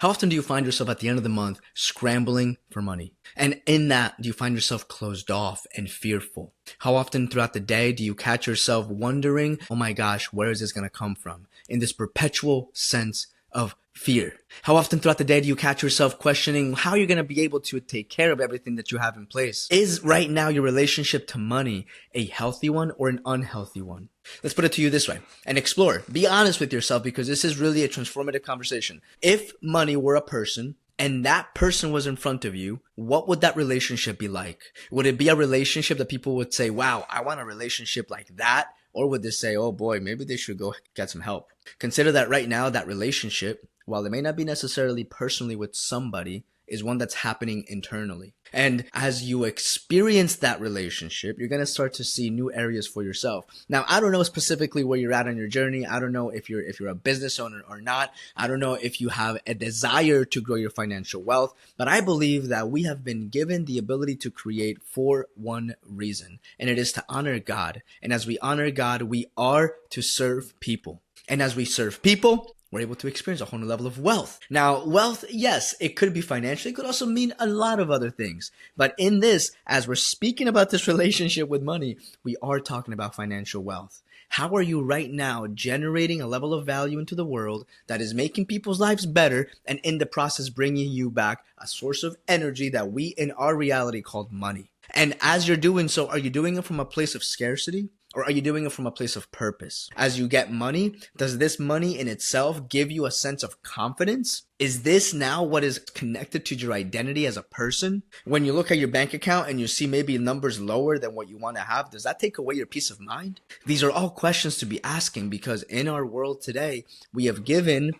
How often do you find yourself at the end of the month scrambling for money? And in that, do you find yourself closed off and fearful? How often throughout the day do you catch yourself wondering, oh my gosh, where is this going to come from? In this perpetual sense of fear. How often throughout the day do you catch yourself questioning how you're going to be able to take care of everything that you have in place? Is right now your relationship to money a healthy one or an unhealthy one? Let's put it to you this way and explore. Be honest with yourself, because this is really a transformative conversation. If money were a person and that person was in front of you, what would that relationship be like? Would it be a relationship that people would say, wow, I want a relationship like that? Or would they say, oh boy, maybe they should go get some help? Consider that right now, that relationship, while it may not be necessarily personally with somebody, is one that's happening internally. And as you experience that relationship, you're going to start to see new areas for yourself. Now, I don't know specifically where you're at on your journey. I don't know if you're a business owner or not. I don't know if you have a desire to grow your financial wealth, but I believe that we have been given the ability to create for one reason, and it is to honor God. And as we honor God, we are to serve people. And as we serve people, we're able to experience a whole new level of wealth. Now, wealth, yes, it could be financial. It could also mean a lot of other things. But in this, as we're speaking about this relationship with money, we are talking about financial wealth. How are you right now generating a level of value into the world that is making people's lives better, and in the process bringing you back a source of energy that we in our reality called money? And as you're doing so, are you doing it from a place of scarcity? Or are you doing it from a place of purpose? As you get money, does this money in itself give you a sense of confidence? Is this now what is connected to your identity as a person? When you look at your bank account and you see maybe numbers lower than what you want to have, does that take away your peace of mind? These are all questions to be asking, because in our world today, we have given,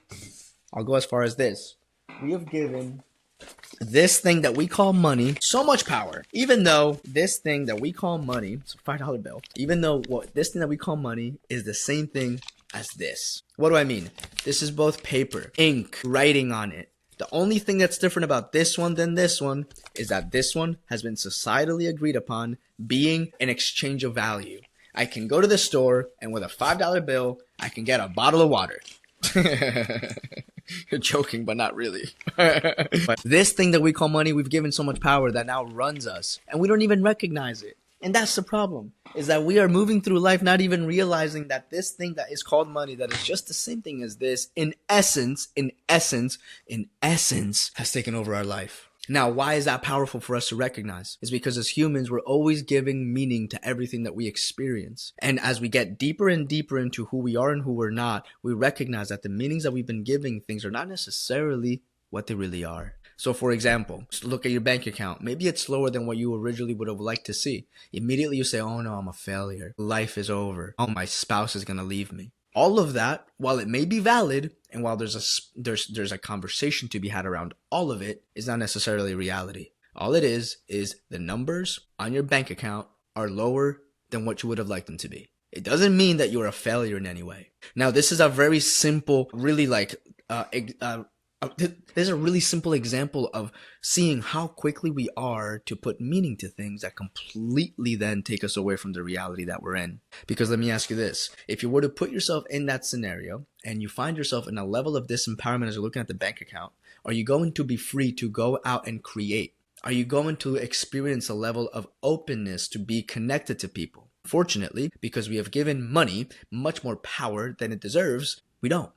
I'll go as far as this, we have given this thing that we call money so much power. Even though this thing that we call money, it's a $5 bill, even though this thing that we call money is the same thing as this. What do I mean? This is both paper, ink, writing on it. The only thing that's different about this one than this one is that this one has been societally agreed upon being an exchange of value. I can go to the store and with a $5 bill, I can get a bottle of water. You're joking, but not really. But this thing that we call money, we've given so much power that now runs us, and we don't even recognize it. And that's the problem, is that we are moving through life not even realizing that this thing that is called money, that is just the same thing as this, in essence, has taken over our life. Now, why is that powerful for us to recognize? It's because as humans, we're always giving meaning to everything that we experience. And as we get deeper and deeper into who we are and who we're not, we recognize that the meanings that we've been giving things are not necessarily what they really are. So for example, look at your bank account. Maybe it's lower than what you originally would have liked to see. Immediately you say, oh no, I'm a failure. Life is over. Oh, my spouse is going to leave me. All of that, while it may be valid, and while there's a conversation to be had around all of it, is not necessarily reality. All it is the numbers on your bank account are lower than what you would have liked them to be. It doesn't mean that you're a failure in any way. Now, this is a very simple, really this is a really simple example of seeing how quickly we are to put meaning to things that completely then take us away from the reality that we're in. Because let me ask you this. If you were to put yourself in that scenario and you find yourself in a level of disempowerment as you're looking at the bank account, are you going to be free to go out and create? Are you going to experience a level of openness to be connected to people? Fortunately, because we have given money much more power than it deserves, we don't.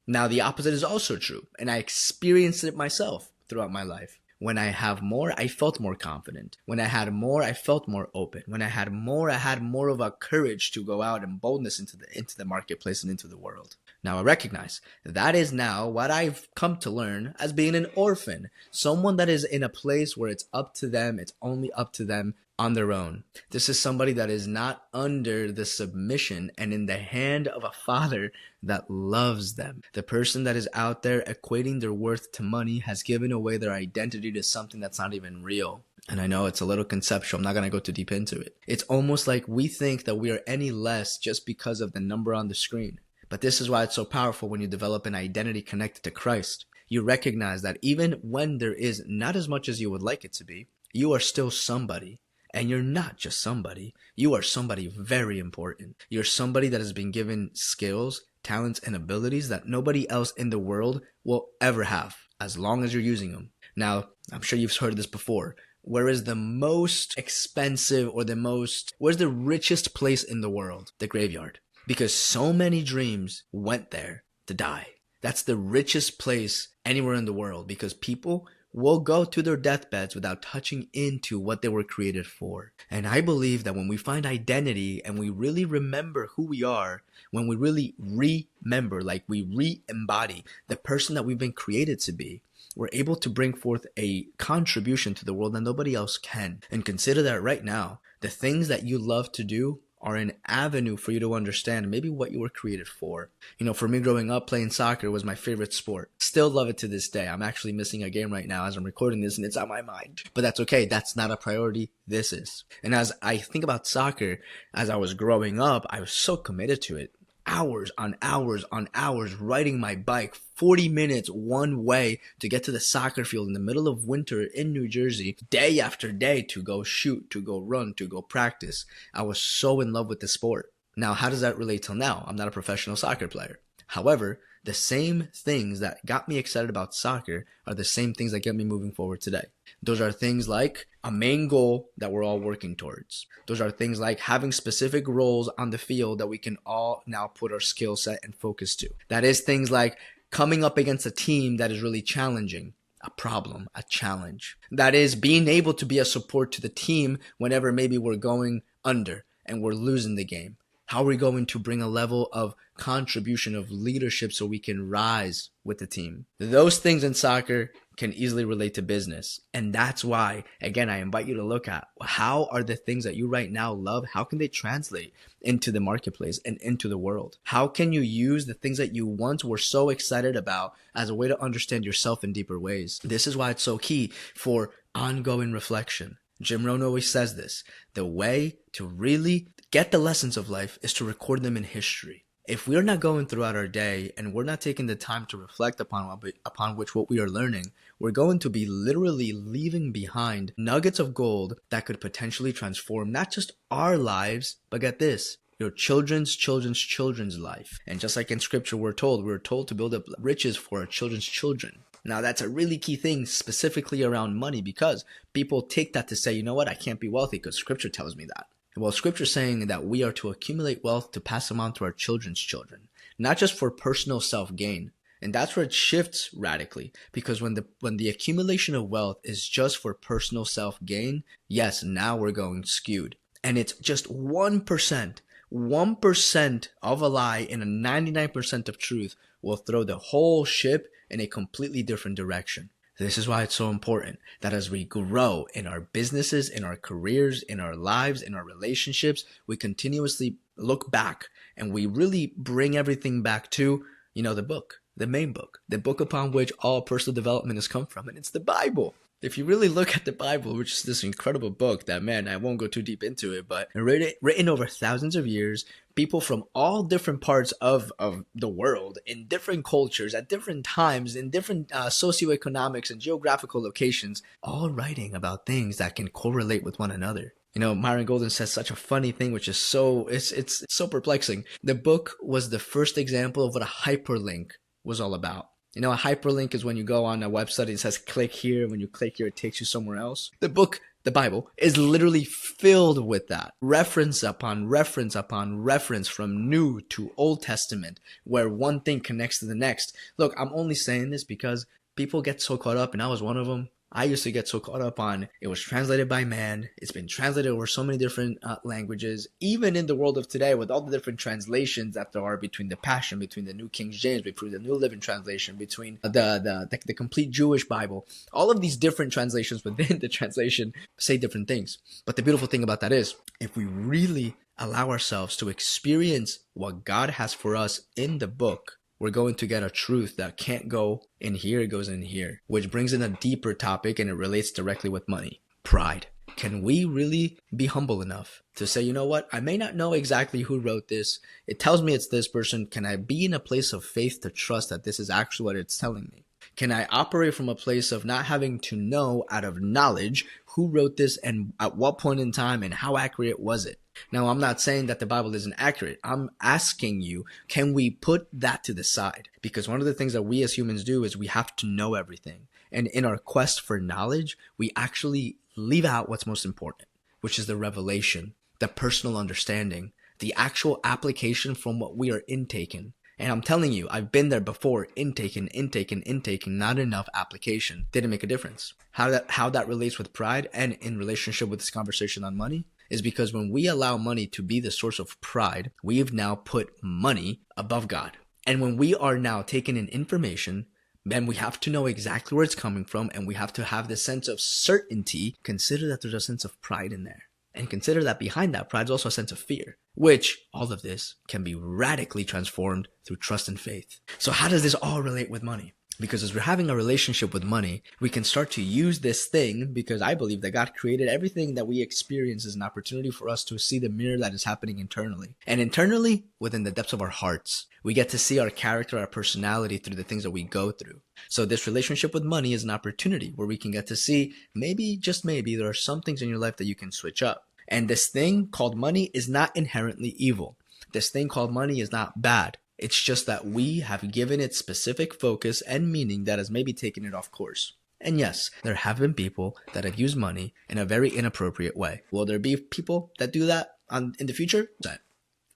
Now, the opposite is also true, and I experienced it myself throughout my life. When I have more, I felt more confident. When I had more, I felt more open. When I had more of a courage to go out and boldness into the marketplace and into the world. Now, I recognize that is now what I've come to learn as being an orphan, someone that is in a place where it's up to them, it's only up to them on their own. This is somebody that is not under the submission and in the hand of a father that loves them. The person that is out there equating their worth to money has given away their identity to something that's not even real. And I know it's a little conceptual. I'm not going to go too deep into it. It's almost like we think that we are any less just because of the number on the screen. But this is why it's so powerful when you develop an identity connected to Christ. You recognize that even when there is not as much as you would like it to be, you are still somebody. And you're not just somebody. You are somebody very important. You're somebody that has been given skills, talents, and abilities that nobody else in the world will ever have, as long as you're using them. Now, I'm sure you've heard this before. Where is the most expensive or where's the richest place in the world? The graveyard. Because so many dreams went there to die. That's the richest place anywhere in the world, because people will go to their deathbeds without touching into what they were created for. And I believe that when we find identity and we really remember who we are, when we really remember, like we re-embody the person that we've been created to be, we're able to bring forth a contribution to the world that nobody else can. And consider that right now, the things that you love to do are an avenue for you to understand maybe what you were created for. For me growing up, playing soccer was my favorite sport. Still love it to this day. I'm actually missing a game right now as I'm recording this, and it's on my mind. But that's okay. That's not a priority. This is. And as I think about soccer, as I was growing up, I was so committed to it. Hours on hours on hours riding my bike 40 minutes one way to get to the soccer field in the middle of winter in New Jersey, day after day, to go shoot, to go run, to go practice. I was so in love with the sport. Now, how does that relate till now? I'm not a professional soccer player. However, the same things that got me excited about soccer are the same things that get me moving forward today. Those are things like a main goal that we're all working towards. Those are things like having specific roles on the field that we can all now put our skill set and focus to. That is things like coming up against a team that is really challenging, a problem, a challenge. That is being able to be a support to the team whenever maybe we're going under and we're losing the game. How are we going to bring a level of contribution of leadership so we can rise with the team? Those things in soccer can easily relate to business. And that's why, again, I invite you to look at how are the things that you right now love, how can they translate into the marketplace and into the world? How can you use the things that you once were so excited about as a way to understand yourself in deeper ways? This is why it's so key for ongoing reflection. Jim Rohn always says this: the way to really get the lessons of life is to record them in history. If we're not going throughout our day and we're not taking the time to reflect upon what we are learning, we're going to be literally leaving behind nuggets of gold that could potentially transform not just our lives, but get this, your children's life. And just like in scripture, we're told to build up riches for our children's children. Now, that's a really key thing specifically around money, because people take that to say, you know what, I can't be wealthy because scripture tells me that. Well, scripture's saying that we are to accumulate wealth to pass them on to our children's children, not just for personal self-gain. And that's where it shifts radically, because when the accumulation of wealth is just for personal self-gain, yes, now we're going skewed. And it's just 1% of a lie and a 99% of truth will throw the whole ship in a completely different direction. This is why it's so important that as we grow in our businesses, in our careers, in our lives, in our relationships, we continuously look back and we really bring everything back to, the book, the main book, the book upon which all personal development has come from. And it's the Bible. If you really look at the Bible, which is this incredible book that, man, I won't go too deep into it, but written over thousands of years, people from all different parts of the world, in different cultures, at different times, in different socioeconomics and geographical locations, all writing about things that can correlate with one another. Myron Golden says such a funny thing, which is it's so perplexing. The book was the first example of what a hyperlink was all about. A hyperlink is when you go on a website and it says click here, and when you click here, it takes you somewhere else. The book, the Bible, is literally filled with that. Reference upon reference upon reference from New to Old Testament, where one thing connects to the next. Look, I'm only saying this because people get so caught up, and I was one of them. I used to get so caught up on it was translated by man. It's been translated over so many different languages. Even in the world of today, with all the different translations that there are between the Passion, between the New King James, between the New Living Translation, between the complete Jewish Bible, all of these different translations within the translation say different things. But the beautiful thing about that is, if we really allow ourselves to experience what God has for us in the book, we're going to get a truth that can't go in here, it goes in here, which brings in a deeper topic, and it relates directly with money. Pride. Can we really be humble enough to say, you know what, I may not know exactly who wrote this. It tells me it's this person. Can I be in a place of faith to trust that this is actually what it's telling me? Can I operate from a place of not having to know out of knowledge who wrote this and at what point in time and how accurate was it? Now, I'm not saying that the Bible isn't accurate. I'm asking you, can we put that to the side? Because one of the things that we as humans do is we have to know everything. And in our quest for knowledge, we actually leave out what's most important, which is the revelation, the personal understanding, the actual application from what we are intaking. And I'm telling you, I've been there before, intaking, not enough application. Didn't make a difference. How that relates with pride and in relationship with this conversation on money is because when we allow money to be the source of pride, we've now put money above God. And when we are now taking in information, then we have to know exactly where it's coming from, and we have to have this sense of certainty. Consider that there's a sense of pride in there. And consider that behind that pride is also a sense of fear, which all of this can be radically transformed through trust and faith. So how does this all relate with money? Because as we're having a relationship with money, we can start to use this thing, because I believe that God created everything that we experience as an opportunity for us to see the mirror that is happening internally. And internally, within the depths of our hearts, we get to see our character, our personality through the things that we go through. So this relationship with money is an opportunity where we can get to see, maybe, just maybe, there are some things in your life that you can switch up. And this thing called money is not inherently evil. This thing called money is not bad. It's just that we have given it specific focus and meaning that has maybe taken it off course. And yes, there have been people that have used money in a very inappropriate way. Will there be people that do that in the future?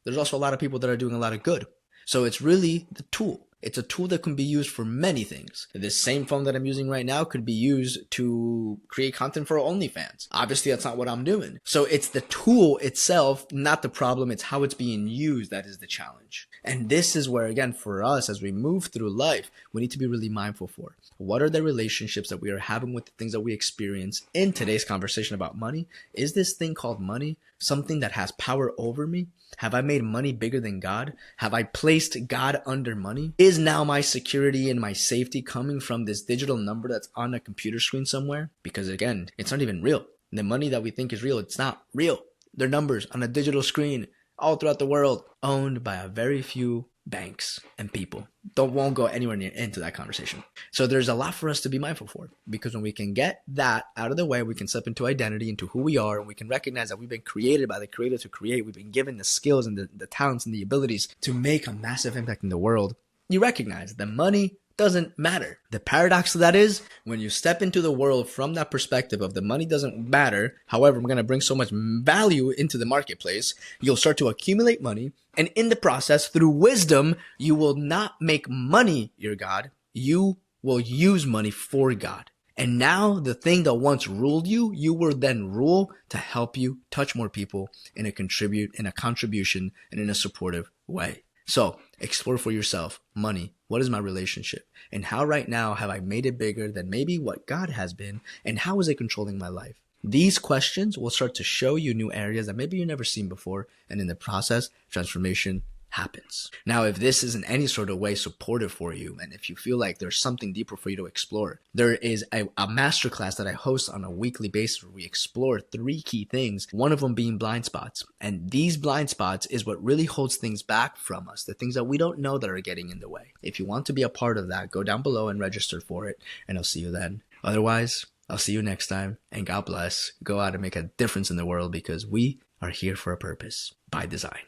There's also a lot of people that are doing a lot of good. So it's really the tool. It's a tool that can be used for many things. This same phone that I'm using right now could be used to create content for OnlyFans. Obviously, that's not what I'm doing. So it's the tool itself, not the problem. It's how it's being used that is the challenge. And this is where, again, for us, as we move through life, we need to be really mindful for. What are the relationships that we are having with the things that we experience in today's conversation about money? Is this thing called money something that has power over me? Have I made money bigger than God? Have I placed God under money? Is now my security and my safety coming from this digital number that's on a computer screen somewhere? Because again, it's not even real. The money that we think is real, it's not real. They're numbers on a digital screen all throughout the world, owned by a very few banks and people. Won't go anywhere near into that conversation. So there's a lot for us to be mindful for, because when we can get that out of the way, we can step into identity, into who we are, and we can recognize that we've been created by the Creator to create. We've been given the skills and the talents and the abilities to make a massive impact in the world. You recognize that money doesn't matter. The paradox of that is, when you step into the world from that perspective of the money doesn't matter, however, I'm going to bring so much value into the marketplace, you'll start to accumulate money. And in the process, through wisdom, you will not make money your God. You will use money for God. And now the thing that once ruled you, you will then rule to help you touch more people in a contribution and in a supportive way. So explore for yourself, money. What is my relationship? And how right now have I made it bigger than maybe what God has been? And how is it controlling my life? These questions will start to show you new areas that maybe you've never seen before. And in the process, transformation happens. Now, if this is in any sort of way supportive for you, and if you feel like there's something deeper for you to explore, there is a masterclass that I host on a weekly basis where we explore 3 key things, one of them being blind spots. And these blind spots is what really holds things back from us, the things that we don't know that are getting in the way. If you want to be a part of that, go down below and register for it, and I'll see you then. Otherwise, I'll see you next time, and God bless. Go out and make a difference in the world, because we are here for a purpose by design.